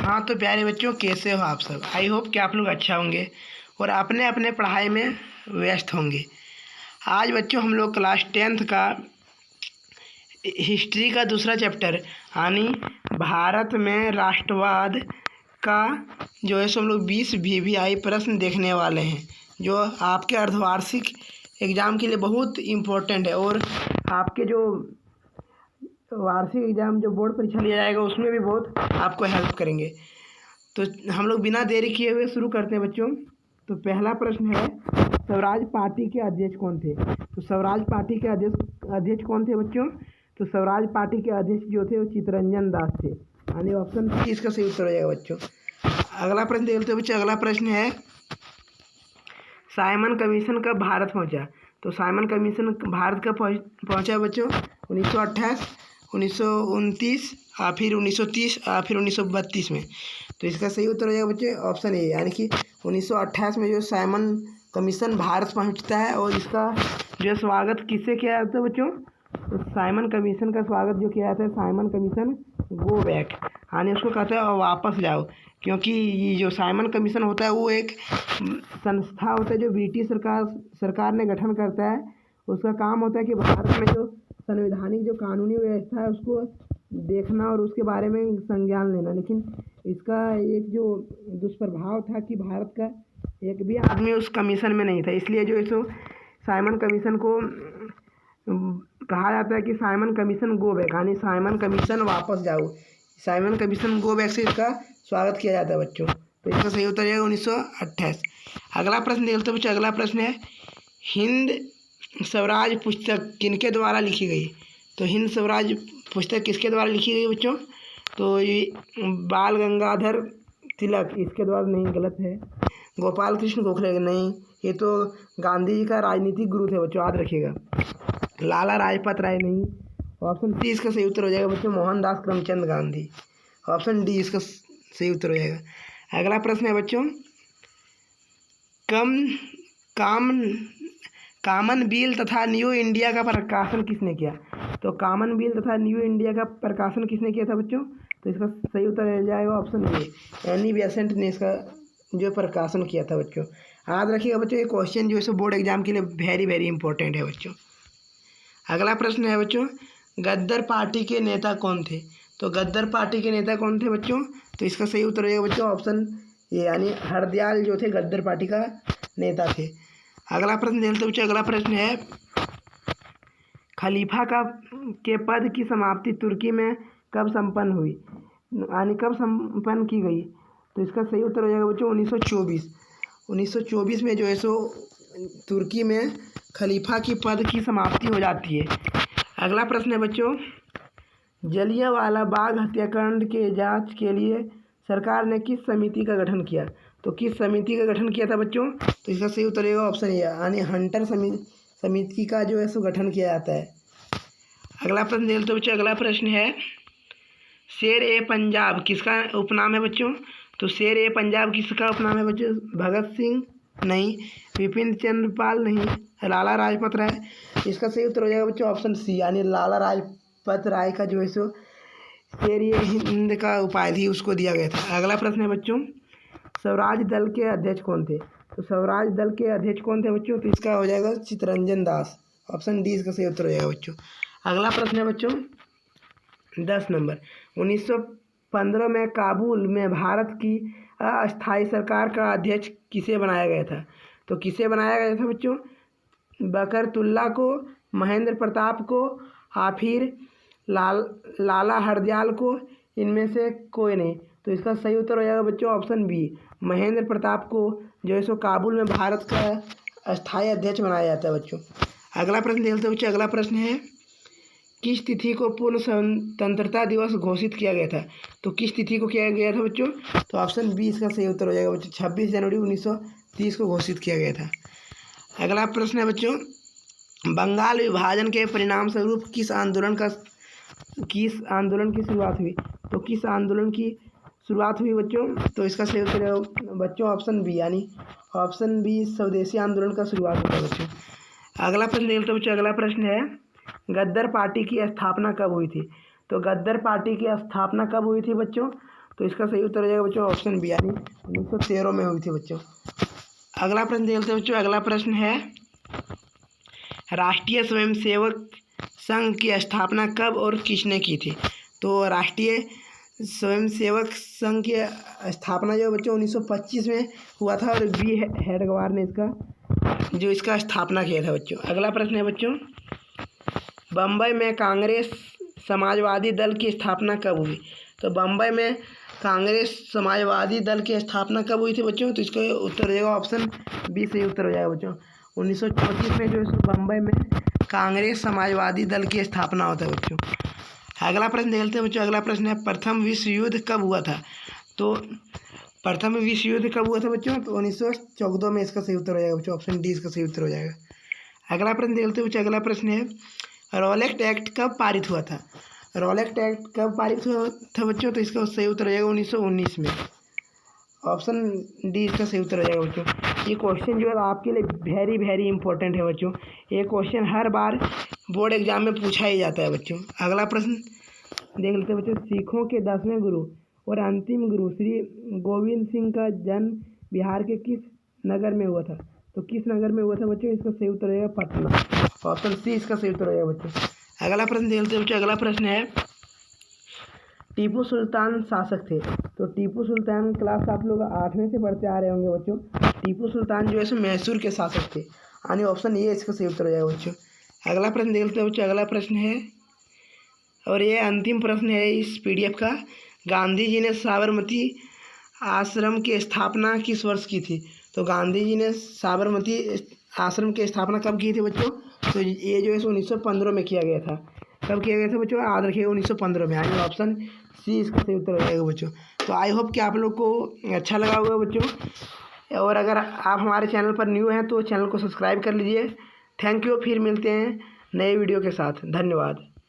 हाँ तो प्यारे बच्चों, कैसे हो आप सब। आई होप कि आप लोग अच्छा होंगे और अपने अपने पढ़ाई में व्यस्त होंगे। आज बच्चों हम लोग क्लास 10th का हिस्ट्री का दूसरा चैप्टर यानी भारत में राष्ट्रवाद का जो है सो हम लोग 20 VVI प्रश्न देखने वाले हैं, जो आपके अर्धवार्षिक एग्ज़ाम के लिए बहुत इम्पोर्टेंट है और आपके जो वार्षिक एग्ज़ाम जो बोर्ड परीक्षा लिया जाएगा उसमें भी बहुत आपको हेल्प करेंगे। तो हम लोग बिना देरी किए हुए शुरू करते हैं बच्चों। तो पहला प्रश्न है, स्वराज पार्टी के अध्यक्ष कौन थे। तो स्वराज पार्टी के अध्यक्ष कौन थे बच्चों। तो स्वराज पार्टी के अध्यक्ष जो थे वो चित्तरंजन दास थे, यानी ऑप्शन सी इसका सही उत्तर हो जाएगा बच्चों। अगला प्रश्न देखते हैं बच्चों। अगला प्रश्न है, साइमन कमीशन कब भारत पहुंचा। तो साइमन कमीशन भारत कब पहुंचा बच्चों। 1928, 1929, फिर 1930, फिर 1932 में। तो इसका सही उत्तर हो जाएगा बच्चे ऑप्शन ए, यानी कि 1928 में जो साइमन कमीशन भारत पहुंचता है और इसका जो स्वागत किससे किया जाता है बच्चों। तो साइमन कमीशन का स्वागत जो किया जाता है, साइमन कमीशन गो बैक, यानी उसको कहते हैं वापस जाओ, क्योंकि ये जो साइमन कमीशन होता है वो एक संस्था होता है जो ब्रिटिश सरकार ने गठन करता है। उसका काम होता है कि भारत में जो संवैधानिक जो कानूनी व्यवस्था है उसको देखना और उसके बारे में संज्ञान लेना। लेकिन इसका एक जो दुष्प्रभाव था कि भारत का एक भी आदमी उस कमीशन में नहीं था, इसलिए जो इसको साइमन कमीशन को कहा जाता है कि साइमन कमीशन गो बैक, यानी साइमन कमीशन वापस जाओ। साइमन कमीशन गो बैक से इसका स्वागत किया जाता है बच्चों। तो इसका सही उत्तर है 1928। अगला प्रश्न देखते हैं बच्चों। अगला प्रश्न है, हिंद स्वराज पुस्तक किनके द्वारा लिखी गई। तो हिंद स्वराज पुस्तक किसके द्वारा लिखी गई बच्चों। तो ये बाल गंगाधर तिलक इसके द्वारा नहीं, गलत है। गोपाल कृष्ण गोखले नहीं, ये तो गांधी जी का राजनीतिक गुरु थे बच्चों, याद रखिएगा। लाला लाजपत राय नहीं, ऑप्शन सी इसका सही उत्तर हो जाएगा बच्चों मोहनदास करमचंद गांधी। ऑप्शन डी इसका सही उत्तर हो जाएगा। अगला प्रश्न है बच्चों, कॉमनवेल्थ तथा न्यू इंडिया का प्रकाशन किसने किया। तो कॉमनवेल्थ तथा न्यू इंडिया का प्रकाशन किसने किया था बच्चों। तो इसका सही उत्तर हो जाएगा ऑप्शन ए, एनी बेसेंट ने इसका जो प्रकाशन किया था बच्चों। याद रखिएगा बच्चों, ये क्वेश्चन जो है बोर्ड एग्जाम के लिए वेरी वेरी इंपॉर्टेंट है बच्चों। अगला प्रश्न है बच्चों, गद्दर पार्टी के नेता कौन थे। तो गद्दर पार्टी के नेता कौन थे बच्चों। तो इसका सही उत्तर हो बच्चों ऑप्शन ये, यानी हरदयाल जो थे गद्दर पार्टी का नेता थे। अगला प्रश्न देखते बच्चों। अगला प्रश्न है, खलीफा के पद की समाप्ति तुर्की में कब संपन्न हुई, यानी कब संपन्न की गई। तो इसका सही उत्तर हो जाएगा बच्चों 1924। 1924 में जो है सो तुर्की में खलीफा की पद की समाप्ति हो जाती है। अगला प्रश्न है बच्चों, जलियांवाला बाग हत्याकांड के जांच के लिए सरकार ने किस समिति का गठन किया। तो किस समिति का गठन किया था बच्चों। तो इसका सही उत्तर होगा ऑप्शन ए, यानी हंटर समिति का जो है सो गठन किया जाता है। अगला प्रश्न देख लो बच्चों। अगला प्रश्न है, शेर ए पंजाब किसका उपनाम है बच्चों। तो शेर ए पंजाब किसका उपनाम है बच्चों। भगत सिंह नहीं, विपिन चंद्र पाल नहीं, लाला लाजपत राय। इसका सही उत्तर हो जाएगा बच्चों ऑप्शन सी, यानी लाला लाजपत राय का जो है सो शेर ए हिंद का उपाधि उसको दिया गया था। अगला प्रश्न है बच्चों, स्वराज दल के अध्यक्ष कौन थे। तो स्वराज दल के अध्यक्ष कौन थे बच्चों। तो इसका हो जाएगा चित्तरंजन दास, ऑप्शन डी इसका सही उत्तर हो जाएगा बच्चों। अगला प्रश्न है बच्चों 10 नंबर, 1915 में काबुल में भारत की अस्थायी सरकार का अध्यक्ष किसे बनाया गया था। तो किसे बनाया गया था बच्चों, बकरतुल्ला को, महेंद्र प्रताप को, फिर लाला हरदयाल को, इनमें से कोई नहीं। तो इसका सही उत्तर हो जाएगा बच्चों ऑप्शन बी, महेंद्र प्रताप को जो है सो काबुल में भारत का अस्थायी अध्यक्ष बनाया जाता है बच्चों। अगला प्रश्न देखते हैं बच्चों। अगला प्रश्न है, किस तिथि को पूर्ण स्वतंत्रता दिवस घोषित किया गया था। तो किस तिथि को किया गया था बच्चों। तो ऑप्शन बी इसका सही उत्तर हो जाएगा बच्चों 26 जनवरी 1930 को घोषित किया गया था। अगला प्रश्न है बच्चों, बंगाल विभाजन के परिणाम स्वरूप किस आंदोलन की शुरुआत हुई। तो किस आंदोलन की शुरुआत हुई बच्चों। तो इसका सही उत्तर है बच्चों ऑप्शन बी, यानी ऑप्शन बी स्वदेशी आंदोलन का शुरुआत होता है बच्चों। अगला प्रश्न देखते बच्चों। अगला प्रश्न है, गद्दर पार्टी की स्थापना कब हुई थी। तो गद्दर पार्टी की स्थापना कब हुई थी बच्चों। तो इसका सही उत्तर हो जाएगा बच्चों ऑप्शन बी, यानी 1913 में हुई थी बच्चों। अगला प्रश्न देखते हैं बच्चों। अगला प्रश्न है राष्ट्रीय स्वयंसेवक संघ की स्थापना कब और किसने की थी? तो राष्ट्रीय स्वयंसेवक संघ की स्थापना जो बच्चों 1925 में हुआ था और बी हेडगेवार ने इसका स्थापना किया था बच्चों। अगला प्रश्न है बच्चों बम्बई में कांग्रेस समाजवादी दल की स्थापना कब हुई? तो बम्बई में कांग्रेस समाजवादी दल की स्थापना कब हुई थी बच्चों? तो इसका उत्तर हो जाएगा ऑप्शन बी सही उत्तर हो जाएगा बच्चों 1934 में जो है बम्बई में कांग्रेस समाजवादी दल की स्थापना होता है बच्चों। अगला प्रश्न देखते हैं बच्चों। अगला प्रश्न है प्रथम विश्व युद्ध कब हुआ था? तो प्रथम विश्व युद्ध कब हुआ था बच्चों? तो 1914 में इसका सही उत्तर हो जाएगा बच्चों, ऑप्शन डी इसका सही उत्तर हो जाएगा। अगला प्रश्न देखते हैं बच्चों। अगला प्रश्न है रॉलेट एक्ट कब पारित हुआ था? रॉलेट एक्ट कब पारित हुआ था बच्चों? तो इसका सही उत्तर हो जाएगा 1919 में, ऑप्शन डी इसका सही उत्तर हो जाएगा बच्चों। ये क्वेश्चन जो है आपके लिए वेरी वेरी इंपॉर्टेंट है बच्चों। ये क्वेश्चन हर बार बोर्ड एग्जाम में पूछा ही जाता है बच्चों। अगला प्रश्न देख लेते हैं बच्चों। सिखों के 10वें गुरु और अंतिम गुरु श्री गोविंद सिंह का जन्म बिहार के किस नगर में हुआ था? तो किस नगर में हुआ था बच्चों? इसका सही उत्तर हो जाएगा पटना, ऑप्शन सी इसका सही उत्तर हो जाएगा बच्चों। अगला प्रश्न देख लेते हैं बच्चों। अगला प्रश्न है टीपू सुल्तान शासक थे। तो टीपू सुल्तान क्लास आप लोग 8वें से पढ़ते आ रहे होंगे बच्चों। टीपू सुल्तान जो है सो मैसूर के शासक थे, यानी ऑप्शन ए इसका सही उत्तर हो जाएगा बच्चों। अगला प्रश्न देख लेते हैं बच्चों। अगला प्रश्न है और ये अंतिम प्रश्न है इस पीडीएफ का। गांधी जी ने साबरमती आश्रम की स्थापना किस वर्ष की थी? तो गांधी जी ने साबरमती आश्रम की स्थापना कब की थी बच्चों? तो ये जो है 1915 में किया गया था। कब किया गया था बच्चों? याद रखिएगा 1915 में, यानी ऑप्शन सी इसका सही उत्तर हो जाएगा बच्चों। तो आई होप कि आप लोग को अच्छा लगा होगा बच्चों। और अगर आप हमारे चैनल पर न्यू हैं तो चैनल को सब्सक्राइब कर लीजिए। थैंक यू, फिर मिलते हैं नए वीडियो के साथ। धन्यवाद।